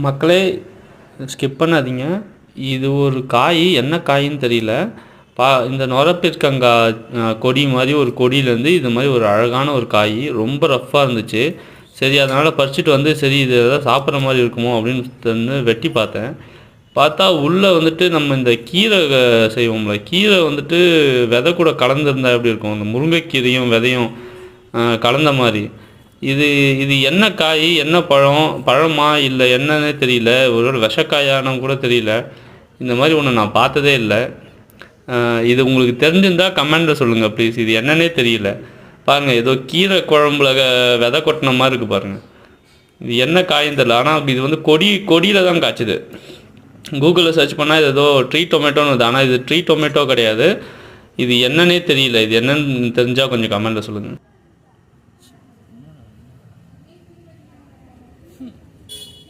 மக்களே ஸ்கிப் பண்ணாதீங்க. இது ஒரு காய், என்ன காயின்னு தெரியல. இந்த நொரப்பீர்க்கங்காய் கொடி மாதிரி ஒரு கொடியிலேருந்து இது மாதிரி ஒரு அழகான ஒரு காய், ரொம்ப ரஃப்பாக இருந்துச்சு. சரி, அதனால் பறிச்சுட்டு வந்து சரி இது எதாவது சாப்பிட்ற மாதிரி இருக்குமோ அப்படின்னு வெட்டி பார்த்தேன். பார்த்தா உள்ளே வந்துட்டு நம்ம இந்த கீரை செய்வோம்ல, கீரை வந்துட்டு விதை கூட கலந்துருந்தா எப்படி இருக்கும், இந்த முருங்கைக்கீரையும் விதையும் கலந்த மாதிரி. இது இது என்ன காய், என்ன பழமா இல்லை என்னன்னே தெரியல. ஒரு விஷக்காயானு கூட தெரியல. இந்த மாதிரி ஒன்று நான் பார்த்ததே இல்லை. இது உங்களுக்கு தெரிஞ்சிருந்தால் கமெண்டில் சொல்லுங்கள் ப்ளீஸ். இது என்னன்னே தெரியல. பாருங்கள், ஏதோ கீரை குழம்புல விதை கொட்டின மாதிரி இருக்குது பாருங்கள். இது என்ன காயின்னு தெரியல. ஆனால் இது வந்து கொடியில் தான் காய்ச்சுது. கூகுளில் சர்ச் பண்ணால் இது ஏதோ ட்ரீ டொமேட்டோன்னு இருக்குது. ஆனால் இது ட்ரீ டொமேட்டோ கிடையாது. இது என்னன்னே தெரியல. இது என்னன்னு தெரிஞ்சால் கொஞ்சம் கமெண்டில் சொல்லுங்கள்.